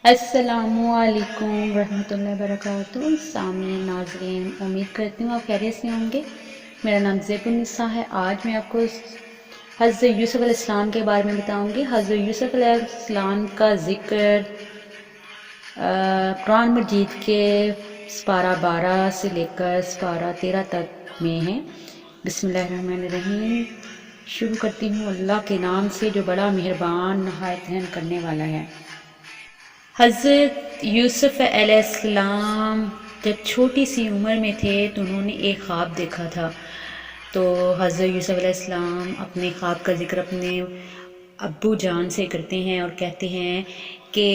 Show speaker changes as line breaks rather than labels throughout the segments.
السلام علیکم ورحمۃ اللہ وبرکاتہ۔ سامعین ناظرین، امید کرتی ہوں آپ خیریت سے ہوں گے۔ میرا نام زیب النساء ہے۔ آج میں آپ کو حضرت یوسف علیہ السلام کے بارے میں بتاؤں گی۔ حضرت یوسف علیہ السلام کا ذکر قرآن مجید کے سپارہ 12 سے لے کر سپارہ 13 تک میں ہے۔ بسم اللہ الرحمن الرحیم۔ شروع کرتی ہوں اللہ کے نام سے جو بڑا مہربان نہایت رحم کرنے والا ہے۔ حضرت یوسف علیہ السلام جب چھوٹی سی عمر میں تھے تو انہوں نے ایک خواب دیکھا تھا۔ تو حضرت یوسف علیہ السلام اپنے خواب کا ذکر اپنے ابو جان سے کرتے ہیں اور کہتے ہیں کہ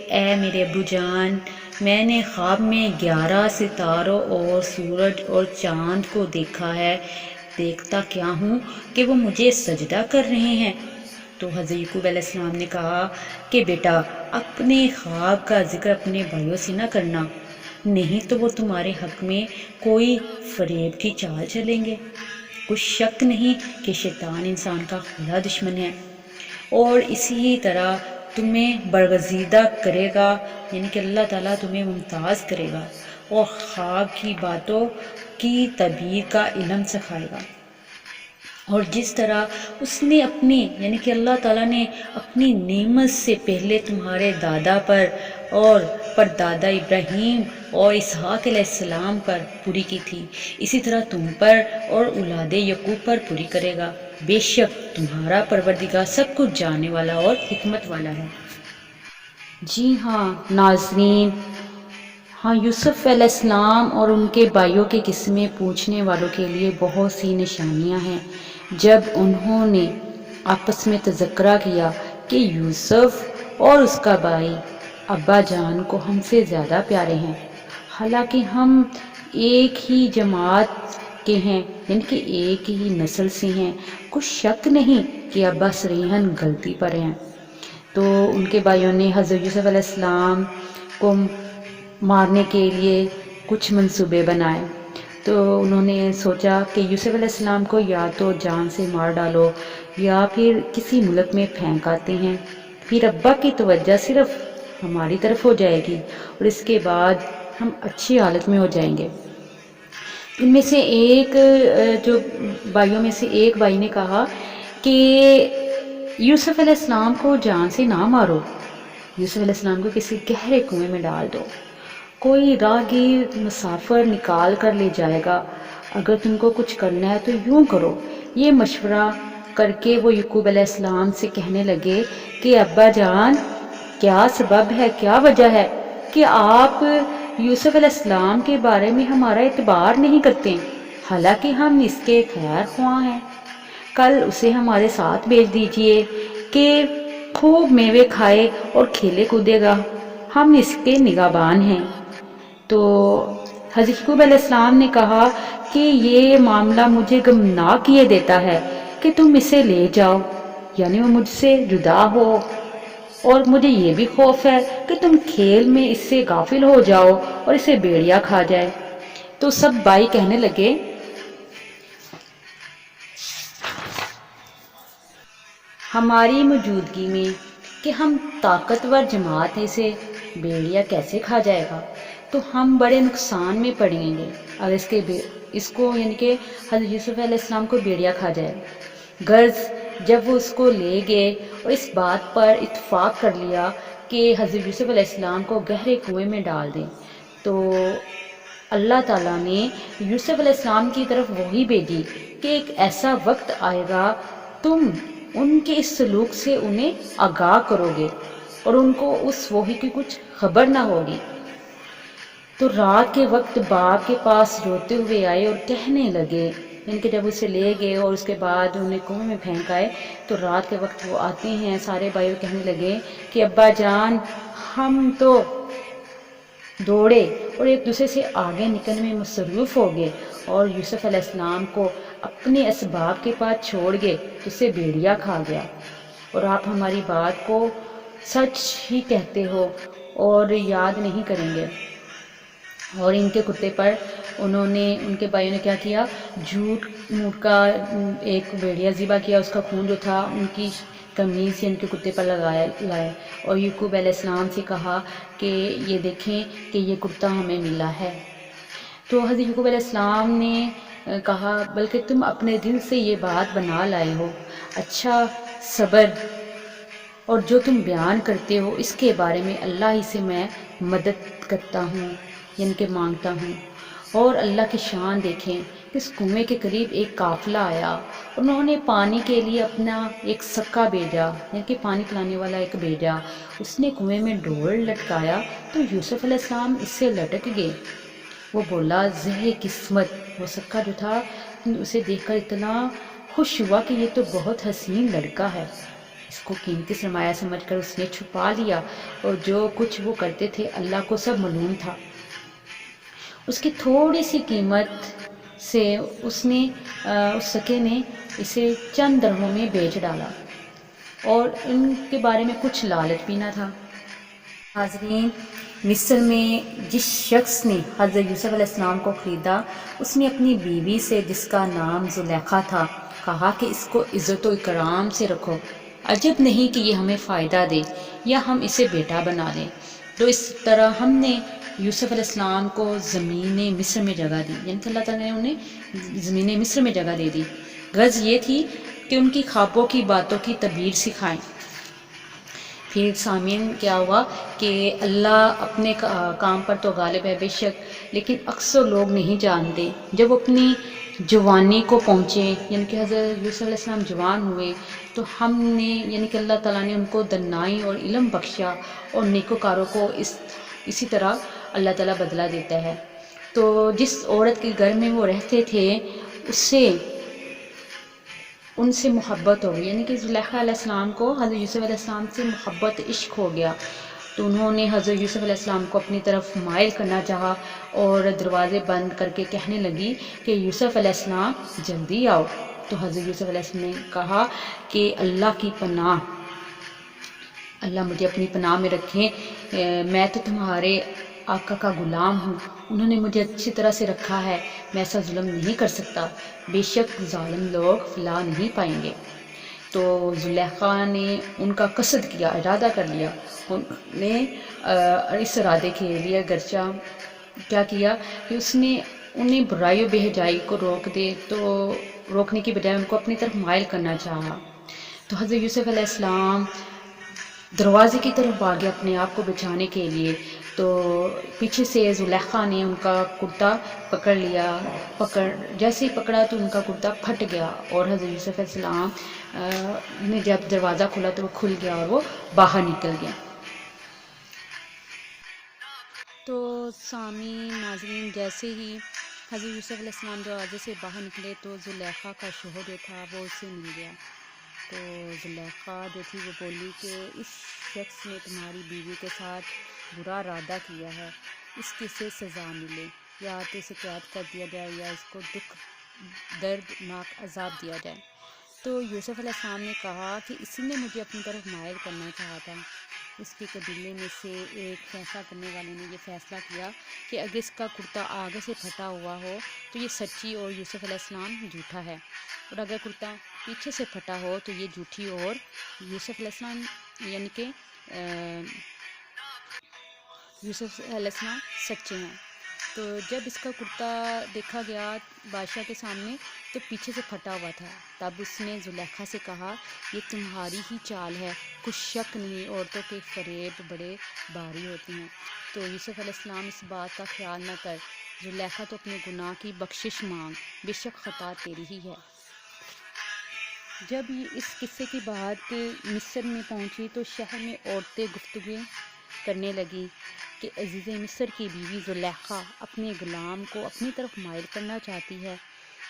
اے میرے ابو جان، میں نے خواب میں 11 ستاروں اور سورج اور چاند کو دیکھا ہے۔ دیکھتا کیا ہوں کہ وہ مجھے سجدہ کر رہے ہیں۔ تو حضرت یعقوب علیہ السلام نے کہا کہ بیٹا، اپنے خواب کا ذکر اپنے بھائیوں سے نہ کرنا، نہیں تو وہ تمہارے حق میں کوئی فریب کی چال چلیں گے۔ کچھ شک نہیں کہ شیطان انسان کا کھلا دشمن ہے اور اسی طرح تمہیں برگزیدہ کرے گا، یعنی کہ اللہ تعالیٰ تمہیں ممتاز کرے گا اور خواب کی باتوں کی تعبیر کا علم سکھائے گا۔ اور جس طرح اس نے اپنی یعنی کہ اللہ تعالیٰ نے اپنی نعمت سے پہلے تمہارے دادا پر اور پردادا ابراہیم اور اسحاق علیہ السلام پر پوری کی تھی، اسی طرح تم پر اور اولاد یعقوب پر پوری کرے گا۔ بے شک تمہارا پروردگار سب کچھ جاننے والا اور حکمت والا ہے۔ جی ہاں ناظرین، یوسف علیہ السلام اور ان کے بھائیوں کے قصے پوچھنے والوں کے لیے بہت سی نشانیاں ہیں۔ جب انہوں نے آپس میں تذکرہ کیا کہ یوسف اور اس کا بھائی ابا جان کو ہم سے زیادہ پیارے ہیں، حالانکہ ہم ایک ہی جماعت کے ہیں، یعنی کہ ایک ہی نسل سے ہیں، کچھ شک نہیں کہ ابا صریحاً غلطی پر ہیں۔ تو ان کے بھائیوں نے حضرت یوسف علیہ السلام کو مارنے کے لیے کچھ منصوبے بنائے۔ تو انہوں نے سوچا کہ یوسف علیہ السلام کو یا تو جان سے مار ڈالو یا پھر کسی ملک میں پھینک آتے ہیں، پھر ابا کی توجہ صرف ہماری طرف ہو جائے گی اور اس کے بعد ہم اچھی حالت میں ہو جائیں گے۔ ان میں سے ایک جو بھائیوں میں سے ایک بھائی نے کہا کہ یوسف علیہ السلام کو جان سے نہ مارو، یوسف علیہ السلام کو کسی گہرے کنویں میں ڈال دو، کوئی راہگیر مسافر نکال کر لے جائے گا۔ اگر تم کو کچھ کرنا ہے تو یوں کرو۔ یہ مشورہ کر کے وہ یعقوب علیہ السلام سے کہنے لگے کہ ابا جان، کیا سبب ہے، کیا وجہ ہے کہ آپ یوسف علیہ السلام کے بارے میں ہمارا اعتبار نہیں کرتے، حالانکہ ہم اس کے خیر خواہ ہیں۔ کل اسے ہمارے ساتھ بھیج دیجئے کہ خوب میوے کھائے اور کھیلے کودے گا، ہم اس کے نگہبان ہیں۔ تو حضرت یعقوب علیہ السلام نے کہا کہ یہ معاملہ مجھے غمناک کیے دیتا ہے کہ تم اسے لے جاؤ، یعنی وہ مجھ سے جدا ہو، اور مجھے یہ بھی خوف ہے کہ تم کھیل میں اس سے غافل ہو جاؤ اور اسے بھیڑیا کھا جائے۔ تو سب بھائی کہنے لگے ہماری موجودگی میں کہ ہم طاقتور جماعت ہیں، اسے بھیڑیا کیسے کھا جائے گا، تو ہم بڑے نقصان میں پڑیں گے اگر اس کو یعنی کہ حضرت یوسف علیہ السلام کو بھیڑیا کھا جائے۔ غرض جب وہ اس کو لے گئے اور اس بات پر اتفاق کر لیا کہ حضرت یوسف علیہ السلام کو گہرے کنویں میں ڈال دیں، تو اللہ تعالیٰ نے یوسف علیہ السلام کی طرف وحی بھیجی کہ ایک ایسا وقت آئے گا، تم ان کے اس سلوک سے انہیں آگاہ کرو گے اور ان کو اس وحی کی کچھ خبر نہ ہوگی۔ تو رات کے وقت باپ کے پاس روتے ہوئے آئے اور کہنے لگے، یعنی کہ جب اسے لے گئے اور اس کے بعد انہیں کنویں میں پھینک آئے، تو رات کے وقت وہ آتے ہیں، سارے بھائی کہنے لگے کہ ابا جان، ہم تو دوڑے اور ایک دوسرے سے آگے نکلنے میں مصروف ہو گئے اور یوسف علیہ السلام کو اپنے اسباب کے پاس چھوڑ گئے تو اسے بھیڑیا کھا گیا، اور آپ ہماری بات کو سچ ہی کہتے ہو اور یاد نہیں کریں گے۔ اور ان کے کتے پر انہوں نے ان کے بھائیوں نے کیا کیا، جھوٹ موٹ کا ایک بھیڑیا ذبح کیا، اس کا خون جو تھا ان کی قمیض سے ان کے کتے پر لائے اور یعقوب علیہ السلام سے کہا کہ یہ دیکھیں کہ یہ کرتا ہمیں ملا ہے۔ تو حضرت یعقوب علیہ السلام نے کہا بلکہ تم اپنے دل سے یہ بات بنا لائے ہو، اچھا صبر، اور جو تم بیان کرتے ہو اس کے بارے میں اللہ ہی سے میں مدد کرتا ہوں، یعنی کہ مانگتا ہوں۔ اور اللہ کی شان دیکھیں، اس کنویں کے قریب ایک قافلہ آیا، انہوں نے پانی کے لیے اپنا ایک سکا بھیجا، یعنی کہ پانی پلانے والا ایک بھیجا، اس نے کنویں میں ڈور لٹکایا تو یوسف علیہ السلام اس سے لٹک گئے۔ وہ بولا زہ قسمت، وہ سکا جو تھا اسے دیکھ کر اتنا خوش ہوا کہ یہ تو بہت حسین لڑکا ہے، اس کو قیمتی سرمایہ سمجھ کر اس نے چھپا لیا، اور جو کچھ وہ کرتے تھے اللہ کو سب معلوم تھا۔ اس کی تھوڑی سی قیمت سے اس سکے نے اسے چند درہموں میں بیچ ڈالا، اور ان کے بارے میں کچھ لالچ بھی نہ تھا۔ حاضرین، مصر میں جس شخص نے حضرت یوسف علیہ السلام کو خریدا، اس نے اپنی بیوی سے جس کا نام زلیخا تھا کہا کہ اس کو عزت و اکرام سے رکھو، عجب نہیں کہ یہ ہمیں فائدہ دے یا ہم اسے بیٹا بنا لیں۔ تو اس طرح ہم نے یوسف علیہ السلام کو زمین مصر میں جگہ دی، یعنی کہ اللہ تعالیٰ نے انہیں زمین مصر میں جگہ دے دی۔ غرض یہ تھی کہ ان کی خوابوں کی باتوں کی تعبیر سکھائیں۔ پھر سامعین کیا ہوا کہ اللہ اپنے کام پر تو غالب ہے بے شک، لیکن اکثر لوگ نہیں جانتے۔ جب وہ اپنی جوانی کو پہنچے، یعنی کہ حضرت یوسف علیہ السلام جوان ہوئے، تو ہم نے یعنی کہ اللہ تعالیٰ نے ان کو دانائی اور علم بخشا، اور نیکوکاروں کو اسی طرح اللہ تعالیٰ بدلہ دیتا ہے۔ تو جس عورت کے گھر میں وہ رہتے تھے ان سے محبت ہو گئی، یعنی کہ زلیخا علیہ السلام کو حضرت یوسف علیہ السلام سے محبت عشق ہو گیا، تو انہوں نے حضرت یوسف علیہ السلام کو اپنی طرف مائل کرنا چاہا، اور دروازے بند کر کے کہنے لگی کہ یوسف علیہ السلام جلدی آؤ۔ تو حضرت یوسف علیہ السلام نے کہا کہ اللہ مجھے اپنی پناہ میں رکھیں، میں تو تمہارے آقا کا غلام ہوں، انہوں نے مجھے اچھی طرح سے رکھا ہے، میں ایسا ظلم نہیں کر سکتا، بے شک ظالم لوگ فلاح نہیں پائیں گے۔ تو زلیخا نے ان کا قصد کیا، ارادہ کر لیا، انہوں نے اس ارادے کے لیے گرچہ کیا کیا کہ اس نے انہیں برائی و بے حجائی کو روکنے کی بجائے ان کو اپنی طرف مائل کرنا چاہا۔ تو حضرت یوسف علیہ السلام دروازے کی طرف بھاگے اپنے آپ کو بچانے کے لیے، تو پیچھے سے زلیخا نے ان کا کرتا پکڑ لیا، جیسے ہی پکڑا تو ان کا کرتا پھٹ گیا، اور حضرت یوسف علیہ السلام نے جب دروازہ کھولا تو وہ کھل گیا اور وہ باہر نکل گیا۔ تو سامعین ناظرین، جیسے ہی حضرت یوسف علیہ السلام دروازے سے باہر نکلے تو زلیخا کا شوہر جو تھا وہ اسے مل گیا۔ تو زلیخا جو تھی وہ بولی کہ اس شخص نے تمہاری بیوی کے ساتھ برا ارادہ کیا ہے، اس کی سے سزا ملے، یا تو اسے قید کر دیا جائے یا اس کو دردناک عذاب دیا جائے۔ تو یوسف علیہ السلام نے کہا کہ اسی نے مجھے اپنی طرف مائل کرنا چاہا تھا۔ اس کے قبیلے میں سے ایک فیصلہ کرنے والے نے یہ فیصلہ کیا کہ اگر اس کا کرتا آگے سے پھٹا ہوا ہو تو یہ سچی اور یوسف علیہ السلام جھوٹا ہے، اور اگر کرتا پیچھے سے پھٹا ہو تو یہ جھوٹی اور یوسف علیہ السلام یعنی کہ یوسف علیہ السلام سچے ہیں۔ تو جب اس کا کرتا دیکھا گیا بادشاہ کے سامنے تو پیچھے سے پھٹا ہوا تھا، تب اس نے زلیخا سے کہا یہ تمہاری ہی چال ہے، کچھ شک نہیں، عورتوں کے فریب بڑے بھاری ہوتے ہیں۔ تو یوسف علیہ السلام اس بات کا خیال نہ کر، زلیخا تو اپنے گناہ کی بخشش مانگ، بے شک خطا تیری ہی ہے۔ جب اس قصے کی بات مصر میں پہنچی تو شہر میں عورتیں گفتگو کرنے لگی کہ عزیز مصر کی بیوی زلیخا اپنے غلام کو اپنی طرف مائل کرنا چاہتی ہے،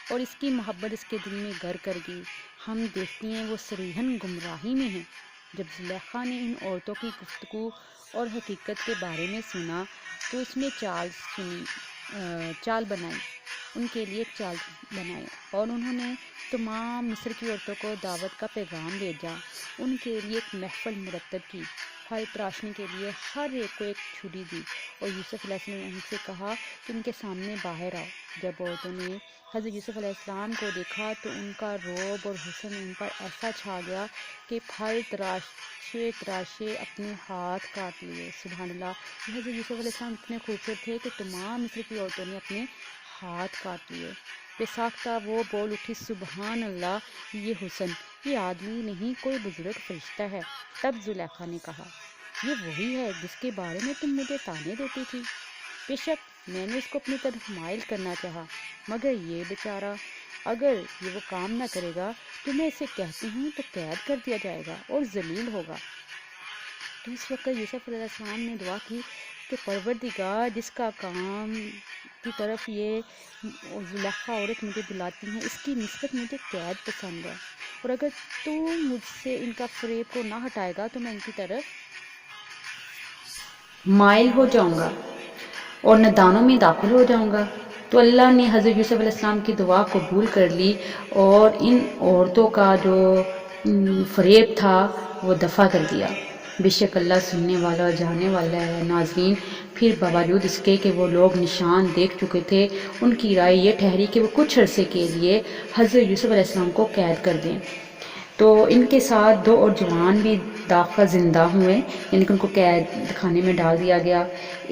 اور اس کی محبت اس کے دل میں گھر کر گئی، ہم دیکھتی ہیں وہ صریحاً گمراہی میں ہیں۔ جب زلیخا نے ان عورتوں کی گفتگو اور حقیقت کے بارے میں سنا تو اس نے چال بنائی، ان کے لیے ایک چال بنائی، اور انہوں نے تمام مصر کی عورتوں کو دعوت کا پیغام بھیجا، ان کے لیے ایک محفل مرتب کی، پھل تراشنے کے لیے ہر ایک کو ایک چھری دی اور یوسف علیہ السلام نے ان سے کہا کہ ان کے سامنے باہر آؤ۔ جب عورتوں نے حضرت یوسف علیہ السلام کو دیکھا تو ان کا رعب اور حسن ان پر ایسا چھا گیا کہ پھل تراشے تراشے اپنے ہاتھ کاٹ لیے۔ سبحان اللہ! حضرت یوسف علیہ السلام اتنے خوبصورت تھے کہ تمام مصر کی عورتوں نے اپنے ہاتھ کاٹ لیے۔ بے ساختہ وہ بول اٹھی، سبحان اللہ! یہ حسن، یہ آدمی نہیں کوئی بزرگ فرشتہ ہے۔ تب زلیخا نے کہا، یہ وہی ہے جس کے بارے میں تم مجھے طعنے دیتی تھی۔ بے شک میں نے اس کو اپنی طرف مائل کرنا چاہا، مگر یہ بیچارہ اگر یہ وہ کام نہ کرے گا تو میں اسے کہتی ہوں تو قید کر دیا جائے گا اور ذلیل ہوگا۔ تو اس وقت یوسف علیہ السلام نے دعا کی کہ پروردگار، جس کا کام کی طرف یہ زلیخا عورت مجھے بلاتی ہیں، اس کی نسبت مجھے قید پسند ہے، اور اگر تو مجھ سے ان کا فریب کو نہ ہٹائے گا تو میں ان کی طرف مائل ہو جاؤں گا اور ندانوں میں داخل ہو جاؤں گا۔ تو اللہ نے حضرت یوسف علیہ السلام کی دعا قبول کر لی اور ان عورتوں کا جو فریب تھا وہ دفع کر دیا۔ بے شک اللہ سننے والا اور جاننے والا ہے۔ ناظرین، پھر باوجود اس کے کہ وہ لوگ نشان دیکھ چکے تھے، ان کی رائے یہ ٹھہری کہ وہ کچھ عرصے کے لیے حضرت یوسف علیہ السلام کو قید کر دیں۔ تو ان کے ساتھ 2 اور جوان بھی داخل زندہ ہوئے، یعنی کہ ان کو قید خانے میں ڈال دیا گیا۔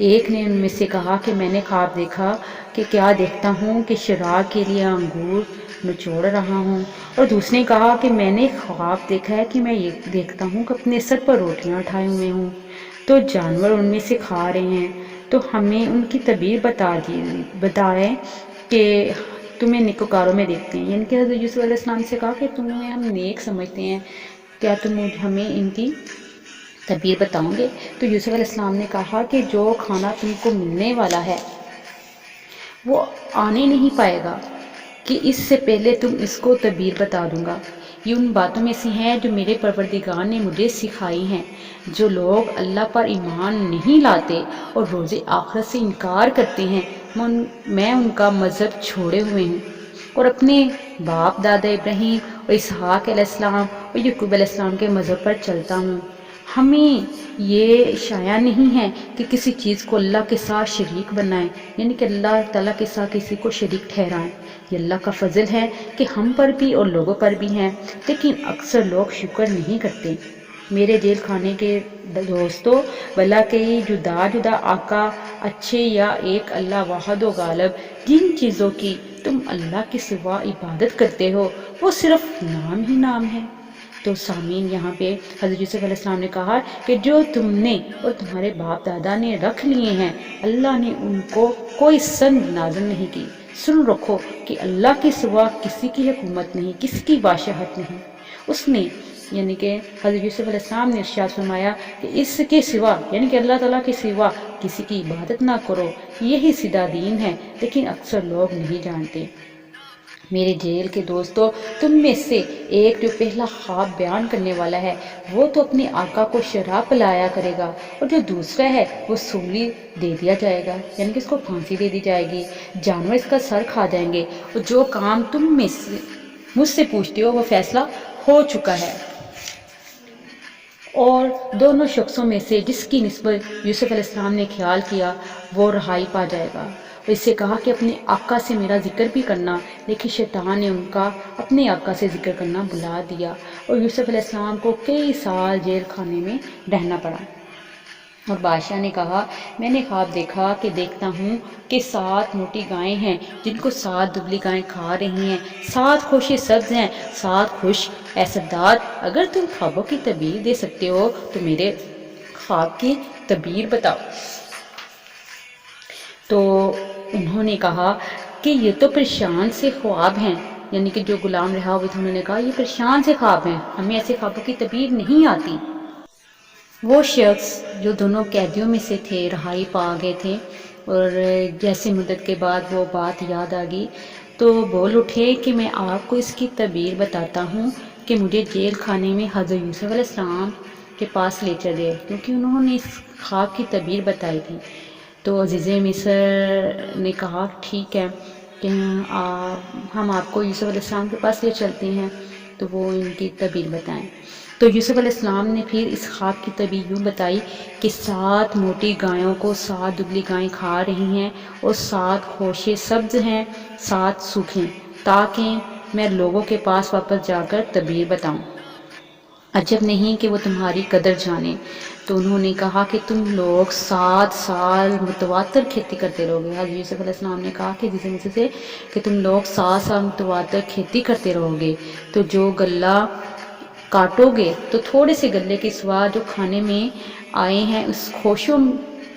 ایک نے ان میں سے کہا کہ میں نے خواب دیکھا کہ کیا دیکھتا ہوں کہ شراب کے لیے انگور نچوڑ رہا ہوں، اور دوسرے نے کہا کہ میں نے خواب دیکھا ہے کہ میں یہ دیکھتا ہوں کہ اپنے سر پر روٹیاں اٹھائے ہوئے ہوں، تو جانور ان میں سے کھا رہے ہیں۔ تو ہمیں ان کی تعبیر بتائیں کہ تمہیں نیکوکاروں میں دیکھتے ہیں، یعنی کہ حضرت یوسف علیہ السلام سے کہا کہ تمہیں ہم نیک سمجھتے ہیں، کیا تم ہمیں ان کی تعبیر بتاؤ گے؟ تو یوسف علیہ السلام نے کہا کہ جو کھانا تم کو ملنے والا ہے وہ آنے نہیں پائے گا کہ اس سے پہلے تم اس کو تعبیر بتا دوں گا۔ یہ ان باتوں میں سے ہیں جو میرے پروردگار نے مجھے سکھائی ہیں۔ جو لوگ اللہ پر ایمان نہیں لاتے اور روز آخرت سے انکار کرتے ہیں، میں ان کا مذہب چھوڑے ہوئے ہوں اور اپنے باپ دادا ابراہیم اور اسحاق علیہ السلام اور یعقوب علیہ السلام کے مذہب پر چلتا ہوں۔ ہمیں یہ شایع نہیں ہے کہ کسی چیز کو اللہ کے ساتھ شریک بنائیں، یعنی کہ اللہ تعالیٰ کے ساتھ کسی کو شریک ٹھہرائیں۔ یہ اللہ کا فضل ہے کہ ہم پر بھی اور لوگوں پر بھی ہیں، لیکن اکثر لوگ شکر نہیں کرتے۔ میرے جیل خانے کے دوستو، بھلا کئی جدا جدا آقا اچھے یا ایک اللہ واحد و غالب، جن چیزوں کی تم اللہ کے سوا عبادت کرتے ہو وہ صرف نام ہی نام ہے۔ تو سامعین، یہاں پہ حضرت یوسف علیہ السلام نے کہا کہ جو تم نے اور تمہارے باپ دادا نے رکھ لیے ہیں، اللہ نے ان کو کوئی سند نازل نہیں کی۔ سن رکھو کہ اللہ کے سوا کسی کی حکومت نہیں، کسی کی بادشاہت نہیں۔ اس نے یعنی کہ حضرت یوسف علیہ السلام نے ارشاد فرمایا کہ اس کے سوا یعنی کہ اللہ تعالیٰ کے سوا کسی کی عبادت نہ کرو، یہی سیدھا دین ہے، لیکن اکثر لوگ نہیں جانتے۔ میرے جیل کے دوستو، تم میں سے ایک جو پہلا خواب بیان کرنے والا ہے وہ تو اپنے آقا کو شراب پلایا کرے گا، اور جو دوسرا ہے وہ سولی دے دیا جائے گا، یعنی کہ اس کو پھانسی دے دی جائے گی، جانور اس کا سر کھا جائیں گے، اور جو کام تم میں سے مجھ سے پوچھتے ہو وہ فیصلہ ہو چکا ہے۔ اور دونوں شخصوں میں سے جس کی نسبت یوسف علیہ السلام نے خیال کیا وہ رہائی پا جائے گا۔ اور اس سے کہا کہ اپنے آقا سے میرا ذکر بھی کرنا، لیکن شیطان نے ان کا اپنے آقا سے ذکر کرنا بھلا دیا، اور یوسف علیہ السلام کو کئی سال جیل خانے میں رہنا پڑا۔ اور بادشاہ نے کہا، میں نے خواب دیکھا کہ دیکھتا ہوں کہ 7 موٹی گائیں ہیں جن کو 7 دبلی گائیں کھا رہی ہیں، 7 خوشے سبز ہیں، 7 خوش اے سردار، اگر تم خوابوں کی تعبیر دے سکتے ہو تو میرے خواب کی تعبیر بتاؤ۔ تو انہوں نے کہا کہ یہ تو پریشان سے خواب ہیں، یعنی کہ جو غلام رہا ہوئے تھے انہوں نے کہا یہ پریشان سے خواب ہیں، ہمیں ایسے خوابوں کی تعبیر نہیں آتی۔ وہ شخص جو دونوں قیدیوں میں سے تھے رہائی پا گئے تھے، اور جیسے مدت کے بعد وہ بات یاد آ گئی تو بول اٹھے کہ میں آپ کو اس کی تعبیر بتاتا ہوں کہ مجھے جیل خانے میں حضرت یوسف علیہ السلام کے پاس لے چلے، کیونکہ انہوں نے اس خواب کی تعبیر بتائی تھی۔ تو عزیز مصر نے کہا ٹھیک ہے کہ ہم آپ کو یوسف علیہ السلام کے پاس لے چلتے ہیں، تو وہ ان کی تعبیر بتائیں۔ تو یوسف علیہ السلام نے پھر اس خواب کی تعبیر یوں بتائی کہ 7 موٹی گایوں کو 7 دبلی گائیں کھا رہی ہیں اور 7 خوشے سبز ہیں 7 سوکھیں، تاکہ میں لوگوں کے پاس واپس جا کر تعبیر بتاؤں، عجب نہیں کہ وہ تمہاری قدر جانیں۔ تو انہوں نے کہا کہ تم لوگ 7 سال متواتر کھیتی کرتے رہو گے۔ حضرت یوسف علیہ السلام نے کہا کہ جسے مجھ سے کہ تم لوگ 7 سال متواتر کھیتی کرتے رہو گے، تو جو غلہ کاٹو گے تو تھوڑے سے غلے کے سوا جو کھانے میں آئے ہیں اس خوشوں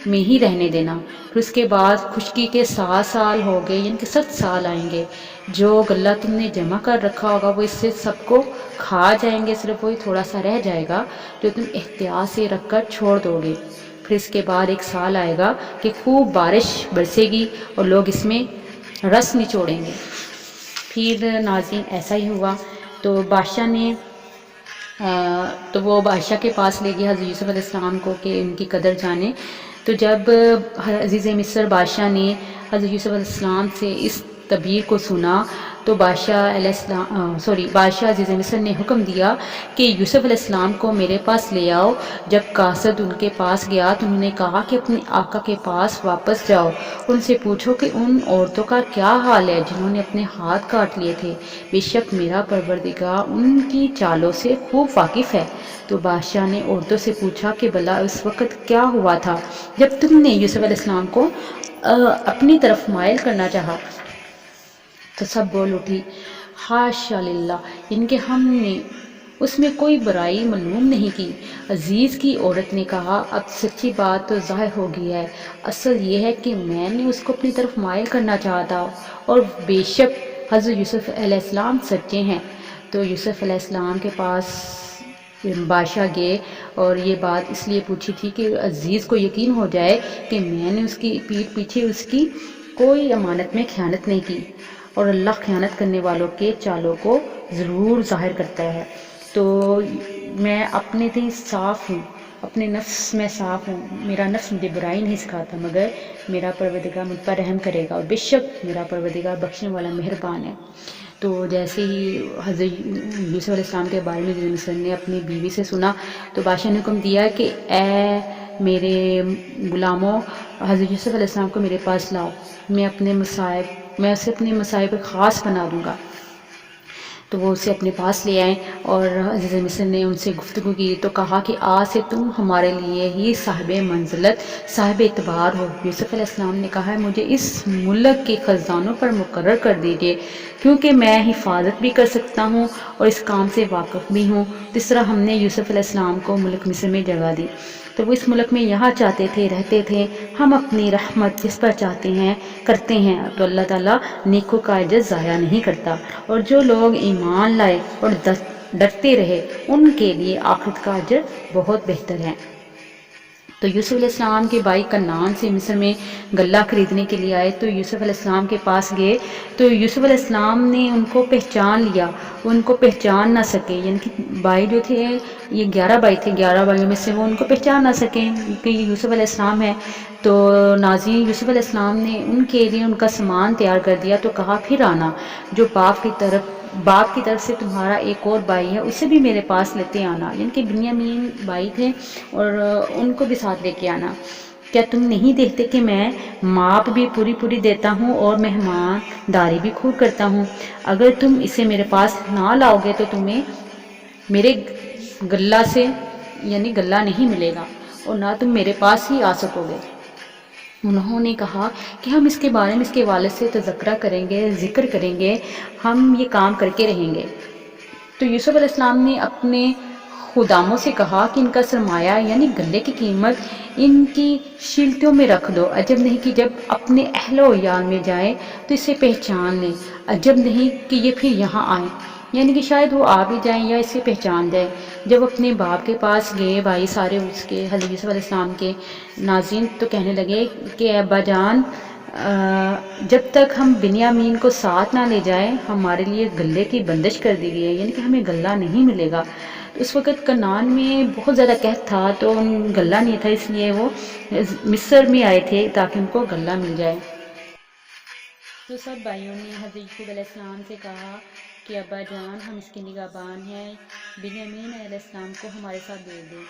میں ہی رہنے دینا، پھر اس کے بعد خشکی کے 7 سال ہو گئے، یعنی کہ 7 سال آئیں گے، جو غلہ تم نے جمع کر رکھا ہوگا وہ اس سے سب کو کھا جائیں گے، صرف وہی تھوڑا سا رہ جائے گا جو تم احتیاط سے رکھ کر چھوڑ دو گے۔ پھر اس کے بعد 1 سال آئے گا کہ خوب بارش برسے گی اور لوگ اس میں رس نچوڑیں گے۔ پھر ناظرین ایسا ہی ہوا، تو بادشاہ نے تو وہ بادشاہ کے پاس لے گیا حضرت یوسف علیہ السلام کو کہ ان کی قدر جانے۔ تو جب عزیز مصر بادشاہ نے حضرت یوسف علیہ السلام سے اس تعبیر کو سنا تو بادشاہ عزیز مصر نے حکم دیا کہ یوسف علیہ السلام کو میرے پاس لے آؤ۔ جب قاصد ان کے پاس گیا تو انہوں نے کہا کہ اپنے آقا کے پاس واپس جاؤ، ان سے پوچھو کہ ان عورتوں کا کیا حال ہے جنہوں نے اپنے ہاتھ کاٹ لیے تھے، بے شک میرا پروردگار ان کی چالوں سے خوب واقف ہے۔ تو بادشاہ نے عورتوں سے پوچھا کہ بھلا اس وقت کیا ہوا تھا جب تم نے یوسف علیہ السلام کو اپنی طرف مائل کرنا چاہا؟ تو سب بول اٹھی حاشا للہ، ان کے ہم نے اس میں کوئی برائی معلوم نہیں کی۔ عزیز کی عورت نے کہا اب سچی بات تو ظاہر ہو گئی ہے، اصل یہ ہے کہ میں نے اس کو اپنی طرف مائل کرنا چاہا تھا اور بے شک حضرت یوسف علیہ السلام سچے ہیں۔ تو یوسف علیہ السلام کے پاس بادشاہ گئے اور یہ بات اس لیے پوچھی تھی کہ عزیز کو یقین ہو جائے کہ میں نے اس کی پیٹھ پیچھے اس کی کوئی امانت میں خیانت نہیں کی، اور اللہ خیانت کرنے والوں کے چالوں کو ضرور ظاہر کرتا ہے۔ تو میں اپنے سے صاف ہوں، اپنے نفس میں صاف ہوں، میرا نفس مجھے برائی نہیں سکھاتا، مگر میرا پروردگار مجھ پر رحم کرے گا، اور بے شک میرا پروردگار بخشنے والا مہربان ہے۔ تو جیسے ہی حضرت یوسف علیہ السلام کے بارے میں عزیز مصر نے اپنی بیوی سے سنا تو بادشاہ نے حکم دیا کہ اے میرے غلاموں، حضرت یوسف علیہ السلام کو میرے پاس لاؤ، میں اسے اپنے مصائب خاص بنا دوں گا۔ تو وہ اسے اپنے پاس لے آئے اور عزیز مصر نے ان سے گفتگو کی تو کہا کہ آج سے تم ہمارے لیے ہی صاحب منزلت، صاحب اعتبار ہو۔ یوسف علیہ السلام نے کہا ہے مجھے اس ملک کے خزانوں پر مقرر کر دیجیے، کیونکہ میں حفاظت بھی کر سکتا ہوں اور اس کام سے واقف بھی ہوں۔ اس طرح ہم نے یوسف علیہ السلام کو ملک مصر میں جگہ دی، تو وہ اس ملک میں یہاں چاہتے تھے، رہتے تھے۔ ہم اپنی رحمت جس پر چاہتے ہیں کرتے ہیں، تو اللہ تعالیٰ نیکوں کا اجر ضائع نہیں کرتا، اور جو لوگ ایمان لائے اور ڈرتے رہے ان کے لیے آخرت کا اجر بہت بہتر ہے۔ تو یوسف علیہ السلام کے بھائی کنعان سے مصر میں غلہ خریدنے کے لیے آئے، تو یوسف علیہ السلام کے پاس گئے تو یوسف علیہ السلام نے ان کو پہچان لیا، ان کو پہچان نہ سکے، یعنی کہ بھائی جو تھے یہ 11 بھائی تھے، 11 بھائیوں میں سے وہ ان کو پہچان نہ سکیں کہ یہ یوسف علیہ السلام ہے۔ تو ناظرین یوسف علیہ السلام نے ان کے لیے ان کا سامان تیار کر دیا، تو کہا پھر آنا، جو باپ کی طرف سے تمہارا ایک اور بھائی ہے اسے بھی میرے پاس لیتے آنا، یعنی کہ بنیامین بھائی تھے اور ان کو بھی ساتھ لے کے آنا۔ کیا تم نہیں دیکھتے کہ میں ماپ بھی پوری دیتا ہوں اور مہمان داری بھی خوب کرتا ہوں؟ اگر تم اسے میرے پاس نہ لاؤ گے تو تمہیں میرے غلہ سے یعنی غلہ نہیں ملے گا اور نہ تم میرے پاس ہی آ سکو گے۔ انہوں نے کہا کہ ہم اس کے بارے میں اس کے والد سے تذکرہ کریں گے، ذکر کریں گے، ہم یہ کام کر کے رہیں گے۔ تو یوسف علیہ السلام نے اپنے خداموں سے کہا کہ ان کا سرمایہ یعنی غلے کی قیمت ان کی شیلتوں میں رکھ دو، عجب نہیں کہ جب اپنے اہل و عیال میں جائیں تو اسے پہچان لیں، عجب نہیں کہ یہ پھر یہاں آئیں، یعنی کہ شاید وہ آ بھی جائیں یا اسے پہچان جائیں۔ جب اپنے باپ کے پاس گئے بھائی سارے اس کے حضرت یوسف علیہ السلام کے ناظرین تو کہنے لگے کہ ابا جان جب تک ہم بنیامین کو ساتھ نہ لے جائیں ہمارے لیے غلے کی بندش کر دی گئی ہے، یعنی کہ ہمیں غلہ نہیں ملے گا۔ تو اس وقت کنعان میں بہت زیادہ قحط تھا تو غلہ نہیں تھا، اس لیے وہ مصر میں آئے تھے تاکہ ان کو غلہ مل جائے۔ تو سب بھائیوں نے حضرت یعقوب علیہ السلام سے کہا کہ ابا جان ہم اس کے نگہبان ہیں، بنیامین علیہ السلام کو ہمارے ساتھ بھیج دیں۔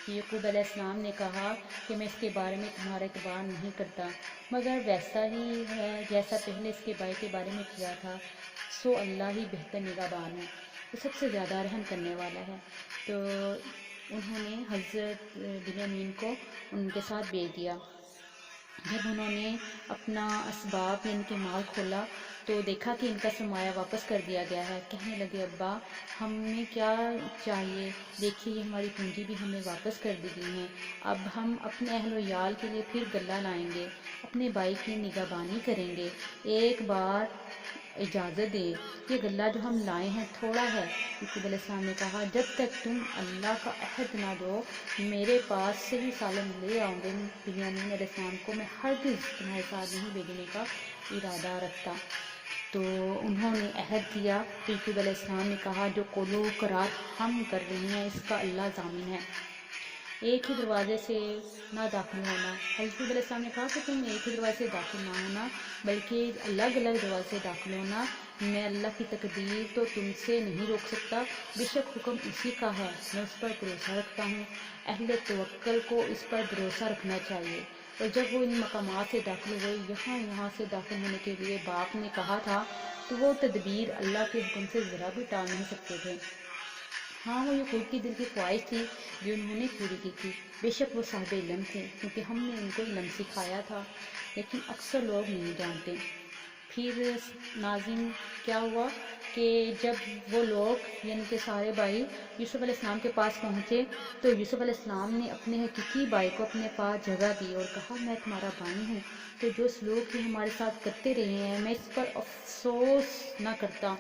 یعقوب علیہ السلام نے کہا کہ میں اس کے بارے میں تمہارا اعتبار نہیں کرتا، مگر ویسا ہی ہے جیسا پہلے اس کے بھائی کے بارے میں کیا تھا، سو اللہ ہی بہتر نگہبان ہے، وہ سب سے زیادہ رحم کرنے والا ہے۔ تو انہوں نے حضرت بنیامین کو ان کے ساتھ بھیج دیا۔ جب انہوں نے اپنا اسباب یعنی کہ مال کھولا تو دیکھا کہ ان کا سرمایہ واپس کر دیا گیا ہے۔ کہنے لگے ابا ہمیں کیا چاہیے، دیکھیے یہ ہماری پونجی بھی ہمیں واپس کر دی گئی ہیں، اب ہم اپنے اہل و عیال کے لیے پھر غلہ لائیں گے، اپنے بھائی کی نگہبانی کریں گے، ایک بار اجازت دے، یہ غلہ جو ہم لائے ہیں تھوڑا ہے۔ یعقوب علیہ السلام نے کہا جب تک تم اللہ کا عہد نہ دو میرے پاس صحیح سالم لے آؤں گے بنیامین علیہ السلام کو میں ہرگز تمہارے ساتھ نہیں بھیجنے کا ارادہ رکھتا۔ تو انہوں نے عہد کیا، تو یعقوب علیہ السلام نے کہا جو قول و قرار ہم کر رہے ہیں اس کا اللہ ضامن ہے، ایک ہی دروازے سے نہ داخل ہونا۔ حضرت علیہ السلام نے کہا کہ تم ایک ہی دروازے سے داخل نہ ہونا بلکہ الگ الگ دروازے سے داخل ہونا، میں اللہ کی تقدیر تو تم سے نہیں روک سکتا، بے شک حکم اسی کا ہے، میں اس پر بھروسہ رکھتا ہوں، اہل توکل کو اس پر بھروسہ رکھنا چاہیے۔ اور جب وہ ان مقامات سے داخل ہوئے، یہاں سے داخل ہونے کے لیے باپ نے کہا تھا تو وہ تدبیر اللہ کے حکم سے ذرا بھی ٹال نہیں سکتے تھے۔ ہاں وہ یعقوب کی دل کی خواہش تھی جو انہوں نے پوری کی تھی، بے شک وہ صاحب علم تھے کیونکہ ہم نے ان کو علم سکھایا تھا، لیکن اکثر لوگ نہیں جانتے۔ پھر ناظرین کیا ہوا کہ جب وہ لوگ یعنی کہ سارے بھائی یوسف علیہ السلام کے پاس پہنچے تو یوسف علیہ السلام نے اپنے حقیقی بھائی کو اپنے پاس جگہ دی اور کہا میں تمہارا بھائی ہوں، تو جو سلوک یہ ہمارے ساتھ کرتے رہے ہیں میں اس پر افسوس نہ کرتا۔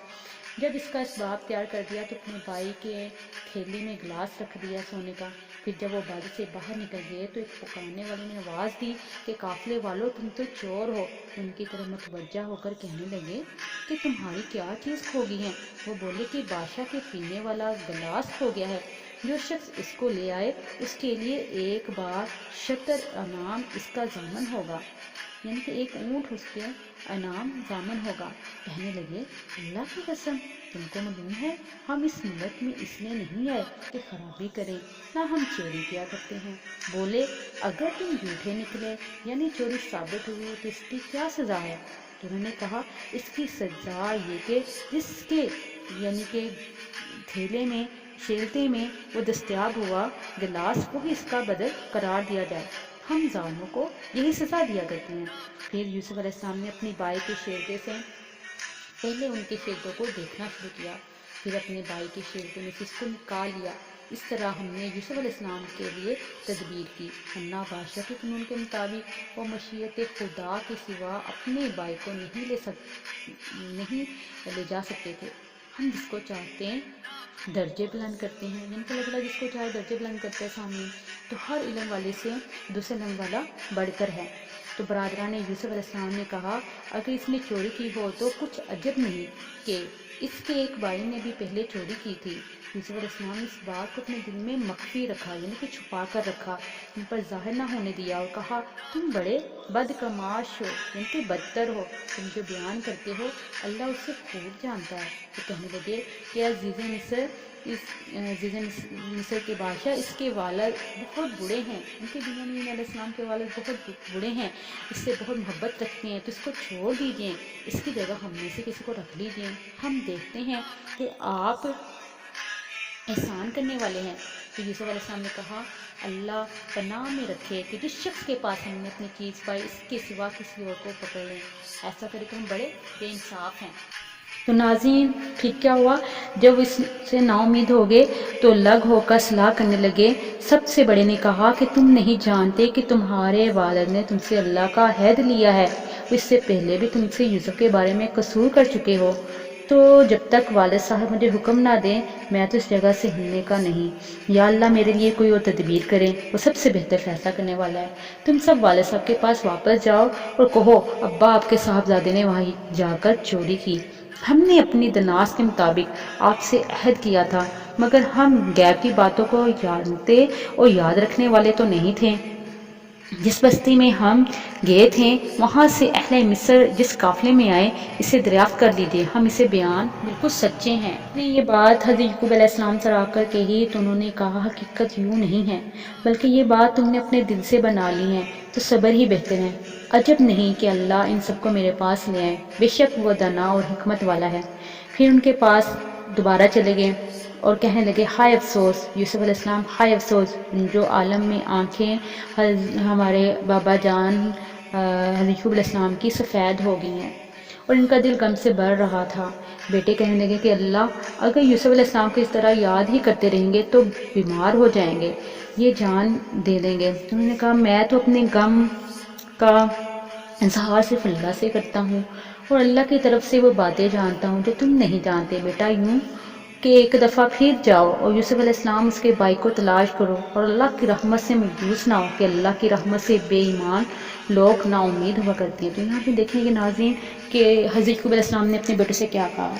جب اس کا اسباب تیار کر دیا تو اپنے بھائی کے تھیلی میں گلاس رکھ دیا سونے کا۔ پھر جب وہ باغ سے باہر نکل گئے تو ایک پکارنے والے نے آواز دی کہ قافلے والوں تم تو چور ہو۔ ان کی طرف متوجہ ہو کر کہنے لگے کہ تمہاری کیا چیز کھو گئی ہے؟ وہ بولے کہ بادشاہ کے پینے والا گلاس کھو گیا ہے، جو شخص اس کو لے آئے اس کے لیے ایک بار شطر انعام اس کا ضامن ہوگا، یعنی کہ ایک اونٹ اس کے انعام ضامن ہوگا۔ کہنے لگے اللہ کی قسم تم کو معلوم ہے ہم اس ملک میں اس لیے نہیں آئے کہ خرابی کریں، نہ ہم چوری کیا کرتے ہیں۔ بولے اگر تم جھوٹے نکلے یعنی چوری ثابت ہوئی تو اس کی کیا سزا ہے؟ تو انہوں نے کہا اس کی سزا یہ کہ جس کے یعنی کہ تھیلے میں شیلتے میں وہ دستیاب ہوا گلاس وہی اس کا بدل قرار دیا جائے، ہم ظالموں کو یہی سزا دیا کرتے ہیں۔ پھر یوسف علیہ السلام نے اپنی بائی کے شیرتے سے پہلے ان کے شیرتوں کو دیکھنا شروع کیا، پھر اپنے بائی کے شیرتے میں سے اس کو نکال لیا۔ اس طرح ہم نے یوسف علیہ السلام کے لیے تدبیر کی، ورنہ بادشاہ کے قانون کے مطابق وہ مشیت خدا کے سوا اپنے بائی کو نہیں لے جا سکتے تھے۔ ہم جس کو چاہتے ہیں درجے بلند کرتے ہیں، یعنی کہ اللہ تعالیٰ جس کو چاہے درجے بلند کرتے ہیں سامنے، تو ہر علم والے سے دوسرے علم والا بڑھ کر ہے۔ تو برادران یوسف علیہ السلام نے کہا اگر اس نے چوری کی ہو تو کچھ عجب نہیں کہ اس کے ایک بھائی نے بھی پہلے چوری کی تھی۔ یوسف علیہ السلام نے اس بات کو اپنے دل میں مخفی رکھا، یعنی کہ چھپا کر رکھا، ان پر ظاہر نہ ہونے دیا، اور کہا تم بڑے بدکماش ہو، یعنی کہ بدتر ہو، تم جو بیان کرتے ہو اللہ اسے خوب جانتا ہے۔ تو کہنے لگے کہ عزیز مصر کے بادشاہ اس کے والد بہت بڑے ہیں، ان کے بنیامین علیہ السلام کے والد بہت بڑے ہیں، اس سے بہت محبت رکھتے ہیں، تو اس کو چھوڑ دیجئے، اس کی جگہ ہم میں سے کسی کو رکھ لیجئے، ہم دیکھتے ہیں کہ آپ احسان کرنے والے ہیں۔ تو یوسف علیہ السلام نے کہا اللہ پناہ میں رکھے کہ جس شخص کے پاس ہم نے اپنی چیز پائی اس کے سوا کسی اور کو پکڑ لیں، ایسا کرے تو ہم بڑے بے انصاف ہیں۔ تو ناظرین پھر کیا ہوا، جب اس سے نا امید ہو گئے تو الگ ہو کر صلاح کرنے لگے۔ سب سے بڑے نے کہا کہ تم نہیں جانتے کہ تمہارے والد نے تم سے اللہ کا عہد لیا ہے، اس سے پہلے بھی تم سے یوسف کے بارے میں قصور کر چکے ہو، تو جب تک والد صاحب مجھے حکم نہ دیں میں تو اس جگہ سے ہلنے کا نہیں، یا اللہ میرے لیے کوئی اور تدبیر کریں، وہ سب سے بہتر فیصلہ کرنے والا ہے۔ تم سب والد صاحب کے پاس واپس جاؤ اور کہو ابا آپ کے صاحبزادے نے وہاں جا کر چوری کی، ہم نے اپنی دناس کے مطابق آپ سے عہد کیا تھا، مگر ہم غیب کی باتوں کو جانتے اور یاد رکھنے والے تو نہیں تھے۔ جس بستی میں ہم گئے تھے وہاں سے اہل مصر جس قافلے میں آئے اسے دریافت کر لیجیے، ہم اسے بیان بالکل سچے ہیں۔ نے یہ بات حضرت یعقوب علیہ السلام سے آ کر کہی تو انہوں نے کہا حقیقت یوں نہیں ہے، بلکہ یہ بات تم نے اپنے دل سے بنا لی ہے تو صبر ہی بہتر ہے۔ عجب نہیں کہ اللہ ان سب کو میرے پاس لے آئے، بے شک وہ دانا اور حکمت والا ہے۔ پھر ان کے پاس دوبارہ چلے گئے اور کہنے لگے ہائے افسوس یوسف علیہ السلام، ہائے افسوس جو عالم میں آنکھیں ہمارے بابا جان حضرت یعقوب علیہ السلام کی سفید ہو گئی ہیں، اور ان کا دل غم سے بھر رہا تھا۔ بیٹے کہنے لگے کہ اللہ اگر یوسف علیہ السلام کو اس طرح یاد ہی کرتے رہیں گے تو بیمار ہو جائیں گے، یہ جان دے دیں گے۔ انہوں نے کہا میں تو اپنے غم کا اظہار صرف اللہ سے کرتا ہوں اور اللہ کی طرف سے وہ باتیں جانتا ہوں جو تم نہیں جانتے۔ بیٹا یوں کہ ایک دفعہ پھر جاؤ اور یوسف علیہ السلام اس کے بھائی کو تلاش کرو اور اللہ کی رحمت سے مایوس نہ ہو کہ اللہ کی رحمت سے بے ایمان لوگ نا امید ہوا کرتے ہیں۔ تو یہاں پہ دیکھیں گے ناظرین کہ حضرت یعقوب علیہ السلام نے اپنے بیٹے سے کیا کہا۔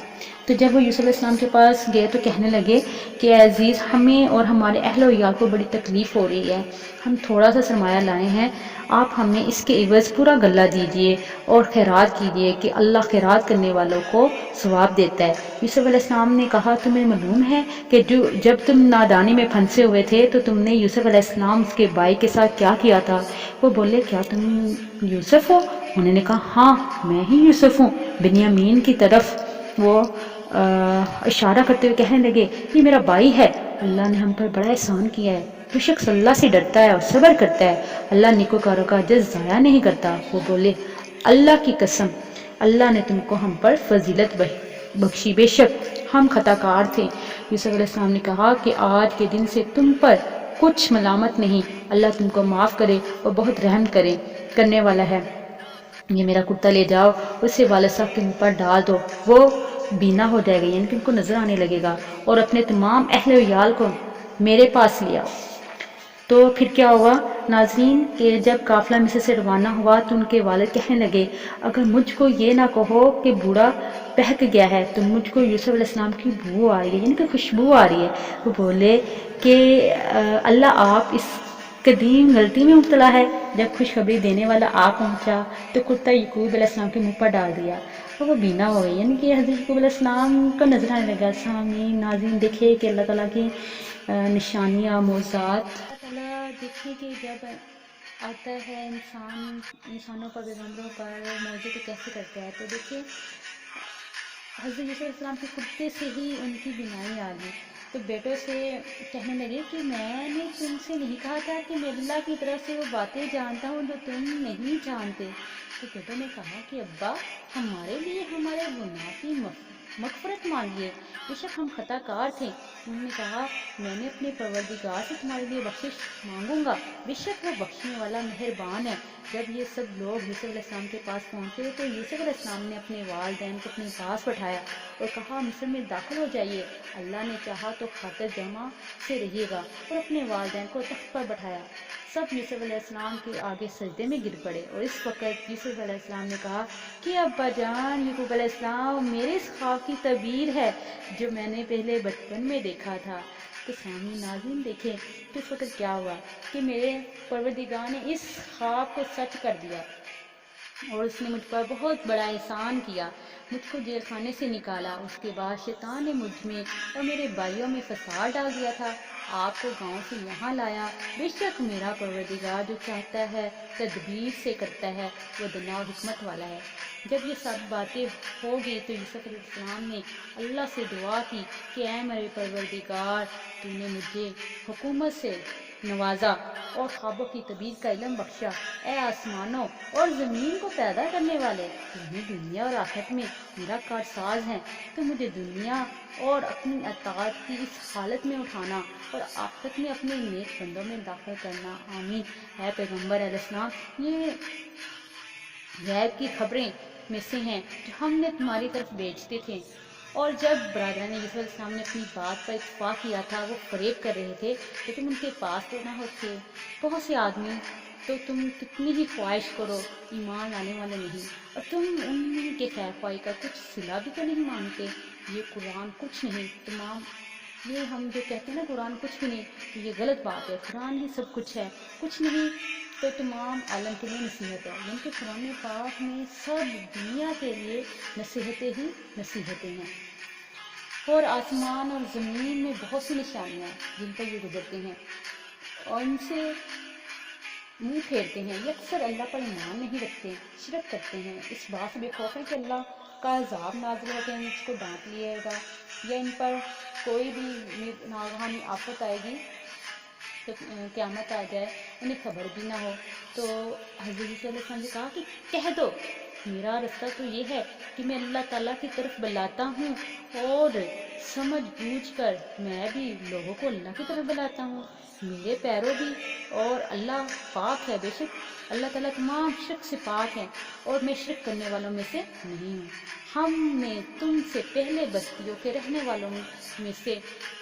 تو جب وہ یوسف علیہ السلام کے پاس گئے تو کہنے لگے کہ اے عزیز ہمیں اور ہمارے اہل و عیال کو بڑی تکلیف ہو رہی ہے، ہم تھوڑا سا سرمایہ لائے ہیں، آپ ہمیں اس کے عوض پورا غلہ دیجئے اور خیرات کیجئے کہ اللہ خیرات کرنے والوں کو ثواب دیتا ہے۔ یوسف علیہ السلام نے کہا تمہیں معلوم ہے کہ جب تم نادانی میں پھنسے ہوئے تھے تو تم نے یوسف علیہ السلام اس کے بھائی کے ساتھ کیا کیا تھا؟ وہ بولے کیا تم یوسف ہو؟ انہوں نے کہا ہاں میں ہی یوسف ہوں۔ بنیامین کی طرف وہ اشارہ کرتے ہوئے کہنے لگے یہ میرا بھائی ہے، اللہ نے ہم پر بڑا احسان کیا ہے، جو شخص اللہ سے ڈرتا ہے اور صبر کرتا ہے اللہ نیکوکاروں کا اجر ضائع نہیں کرتا۔ وہ بولے اللہ کی قسم اللہ نے تم کو ہم پر فضیلت بخشی، بے شک ہم خطا کار تھے۔ یوسف علیہ السلام نے کہا کہ آج کے دن سے تم پر کچھ ملامت نہیں، اللہ تم کو معاف کرے اور بہت رحم کرنے والا ہے۔ یہ میرا کرتا لے جاؤ اسے والد صاحب کے منہ پر ڈال دو، وہ بینا ہو جائے گا، یعنی کہ ان کو نظر آنے لگے گا، اور اپنے تمام اہل و عیال کو میرے پاس لے آؤ۔ تو پھر کیا ہوا ناظرین کہ جب قافلہ مصر سے روانہ ہوا تو ان کے والد کہنے لگے اگر مجھ کو یہ نہ کہو کہ بوڑھا بہک گیا ہے تو مجھ کو یوسف علیہ السلام کی بو آ رہی ہے، یعنی کہ خوشبو آ رہی ہے۔ وہ بولے کہ اللہ آپ اس قدیم غلطی میں مبتلا ہے، جب خوشخبری دینے والا آ پہنچا تو کرتا یعقوب علیہ السلام کے منہ پر ڈال دیا اور وہ بینا ہو گئی، یعنی کہ حضرت یعقوب علیہ السلام کو نظر آنے لگا۔ سامعین ناظرین دیکھے کہ اللہ تعالیٰ کی نشانیاں معجزات، اللہ تعالیٰ دیکھے کہ جب آتا ہے انسانوں پر پیغمبروں پر معجزے تو کیسے کرتا ہے۔ تو دیکھیے حضرت یوسف علیہ السلام کے کرتے سے ہی ان کی بینائی آ گئی، تو بیٹوں سے کہنے لگے کہ میں نے تم سے نہیں کہا تھا کہ میں اللہ کی طرف سے وہ باتیں جانتا ہوں جو تم نہیں جانتے؟ تو بیٹوں نے کہا کہ ابا ہمارے لیے ہمارے گناہ کی مغفرت مانگیے، بے شک ہم خطا کار تھے۔ انہوں نے کہا میں نے اپنے پروردگار سے تمہارے لیے بخشش مانگوں گا، بے شک وہ بخشنے والا مہربان ہے۔ جب یہ سب لوگ یوسف علیہ السلام کے پاس پہنچے تو یوسف علیہ السلام نے اپنے والدین کو اپنے پاس بٹھایا اور کہا مصر میں داخل ہو جائیے، اللہ نے چاہا تو خاطر جمع سے رہیے گا، اور اپنے والدین کو تخت پر بٹھایا۔ سب یوسف علیہ السلام کے آگے سجدے میں گر پڑے، اور اس وقت یوسف علیہ السلام نے کہا کہ ابا جان یعقوب علیہ السلام میرے اس خواب کی تعبیر ہے جو میں نے پہلے بچپن میں دیکھا تھا۔ تو سامعین ناظرین دیکھیں کہ اس وقت کیا ہوا کہ میرے پروردگار نے اس خواب کو سچ کر دیا، اور اس نے مجھ پر بہت بڑا احسان کیا، مجھ کو جیل خانے سے نکالا، اس کے بعد شیطان نے مجھ میں اور میرے بھائیوں میں فساد ڈال دیا تھا، آپ کو گاؤں سے یہاں لایا۔ بے شک میرا پروردگار جو چاہتا ہے تدبیر سے کرتا ہے، وہ دانا اور حکمت والا ہے۔ جب یہ سب باتیں ہو گئی تو یوسف علیہ السلام نے اللہ سے دعا کی کہ اے میرے پروردگار تو نے مجھے حکومت سے نوازا اور خوابوں کی تعبیر کا علم بخشا، اے آسمانوں اور زمین کو پیدا کرنے والے تمہیں دنیا اور آخرت میں میرا کارساز ہے، تو مجھے دنیا اور اپنی اطاعت کی اس حالت میں اٹھانا اور آخرت میں اپنے نیک بندوں میں داخل کرنا، آمین۔ اے پیغمبر علیہ السلام یہ غیب کی خبریں میں سے ہیں جو ہم نے تمہاری طرف بھیجتے تھے، اور جب برادران یوسف علیہ السلام نے اپنی بات پر اتفاق کیا تھا وہ فریب کر رہے تھے کہ تم ان کے پاس تو نہ ہوتے، بہت سے آدمی تو تم کتنی ہی خواہش کرو ایمان لانے والے نہیں، اور تم ان کے خیر خواہی کا کچھ صلہ بھی تو نہیں مانگتے۔ یہ قرآن کچھ نہیں، تمام یہ ہم جو کہتے ہیں نا قرآن کچھ بھی نہیں، تو یہ غلط بات ہے، قرآن ہی سب کچھ ہے، کچھ نہیں تو تمام عالم کے لیے نصیحت ہے، یعنی کہ قرآن پاک میں سب دنیا کے لیے نصیحتیں ہی نصیحتیں ہیں۔ اور آسمان اور زمین میں بہت سی نشانیاں ہیں جن پر یہ گزرتے ہیں اور ان سے منہ پھیرتے ہیں، یہ اکثر اللہ پر ایمان نہیں رکھتے، شرک کرتے ہیں، اس بات سے بے خوف ہے کہ اللہ کا عذاب نازل ہو کے ان کو ڈانٹ لیے گا یا ان پر کوئی بھی ناگہانی آفت آئے گی تو قیامت آ جائے، انہیں خبر بھی نہ ہو۔ تو حضرت عیسیٰ علیہ السلام نے کہا کہ کہہ دو میرا رستہ تو یہ ہے کہ میں اللہ تعالیٰ کی طرف بلاتا ہوں اور سمجھ بوجھ کر میں بھی لوگوں کو اللہ کی طرف بلاتا ہوں، میرے پیروں بھی، اور اللہ پاک ہے، بے شک اللہ تعالیٰ تمام شرک سے پاک ہے اور میں شرک کرنے والوں میں سے نہیں ہوں۔ ہم نے تم سے پہلے بستیوں کے رہنے والوں میں سے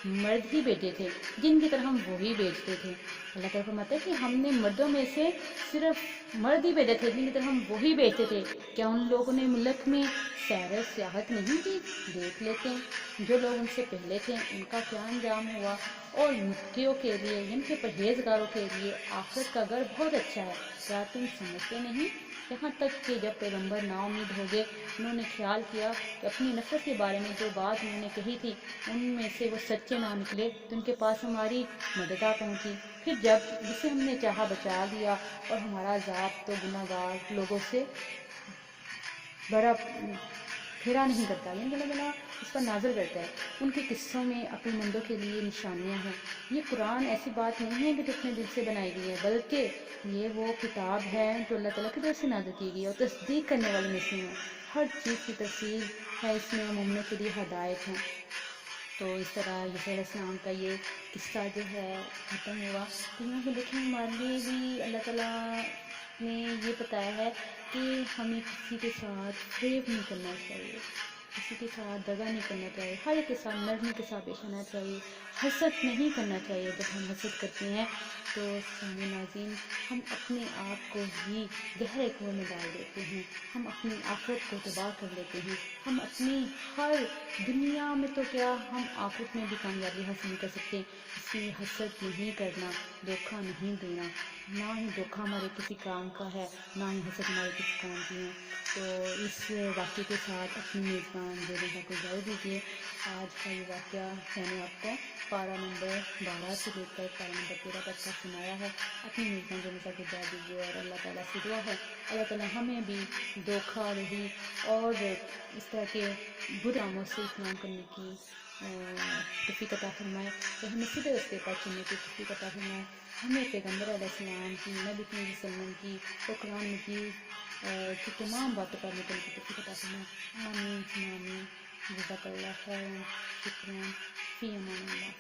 مرد ہی بھیجے تھے جن کی طرح ہم وہی بھیجتے تھے۔ اللہ تعالیٰ فرماتا ہے کہ ہم نے مردوں میں سے صرف مرد ہی بھیجے تھے جن کی طرح ہم وہی بھیجتے تھے، کیا ان لوگوں نے ملک میں سیر و سیاحت نہیں کی؟ دیکھ لیتے ہیں جو لوگ ان سے پہلے تھے ان کا کیا انجام ہوا، اور متقیوں کے لیے یعنی کہ پرہیزگاروں کے لیے آخرت کا گھر بہت اچھا ہے، کیا تم سمجھتے نہیں؟ یہاں تک کہ جب پیغمبر نا امید ہو گئے، انہوں نے خیال کیا کہ اپنی نفرت کے بارے میں جو بات انہوں نے کہی تھی ان میں سے وہ سچے نہ نکلے تو ان کے پاس ہماری مدد آ پہنچی، پھر جب جسے ہم نے چاہا بچا لیا، اور ہمارا عذاب تو گناہ گار لوگوں سے بڑا پھیرا نہیں کرتا، یعنی اللہ تعالیٰ اس پر نازل کرتا ہے۔ ان کے قصوں میں عقل مندوں کے لیے نشانیاں ہیں۔ یہ قرآن ایسی بات نہیں ہے کہ جو اپنے دل سے بنائی گئی ہے، بلکہ یہ وہ کتاب ہے جو اللہ تعالیٰ کی طرف سے نازل کی گئی ہے اور تصدیق کرنے والے میں سے ہیں، ہر چیز کی تفصیل ہے اس میں، مومنوں کے لیے ہدایت ہیں۔ تو اس طرح عیسیٰ علیہ السلام کا یہ قصہ جو ہے ختم ہوا۔ تو یہاں پہ دیکھیں ہمارے لیے بھی اللہ تعالیٰ نے یہ بتایا ہے کہ ہمیں کسی کے ساتھ فریب نہیں کرنا چاہیے، کسی کے ساتھ دغا نہیں کرنا چاہیے، ہر ایک کے ساتھ نرمی کے ساتھ پیش آنا چاہیے، حسد نہیں کرنا چاہیے۔ جب ہم حسد کرتے ہیں تو سامع ناظرین ہم اپنے آپ کو ہی گہرے کنویں میں ڈال دیتے ہیں، ہم اپنی آخرت کو تباہ کر لیتے ہیں، ہم اپنی ہر دنیا میں تو کیا ہم آخرت میں بھی کامیابی حاصل نہیں کر سکتے۔ اس لیے حسد نہیں کرنا، دھوکہ نہیں دینا، نہ ہی دھوکہ ہمارے کسی کام کا ہے، نہ ہی حسد ہمارے کسی کام کی ہے۔ تو اس واقعے کے ساتھ اپنی میزبان زیرین کو اجازت دیجیے۔ آج کا یہ واقعہ میں نے آپ کو پارہ نمبر 12 سے لے کر پارہ نمبر 13 تک کا سنایا ہے۔ اپنی میزبان زیرین کو اجازت دیجیے اور اللہ تعالیٰ سے دعا ہے اللہ تعالیٰ ہمیں بھی دھوکہ دہی اور اس طرح کے برے کاموں سے اجتناب کرنے کی توفیق عطا فرمائے، اور ہمیں سیدھے راستے پر چلنے کی توفیق عطا فرمائے، ہمیں پیغمبر علیہ السلام کی، نبی صلی اللہ علیہ وسلم کی اور قرآن مجید کی تمام باتوں پر عمل کرنے کی توفیق عطا فرمائے۔ آمین ثم آمین۔ جزاک اللہ خیرا، شکراً، فی امان اللہ۔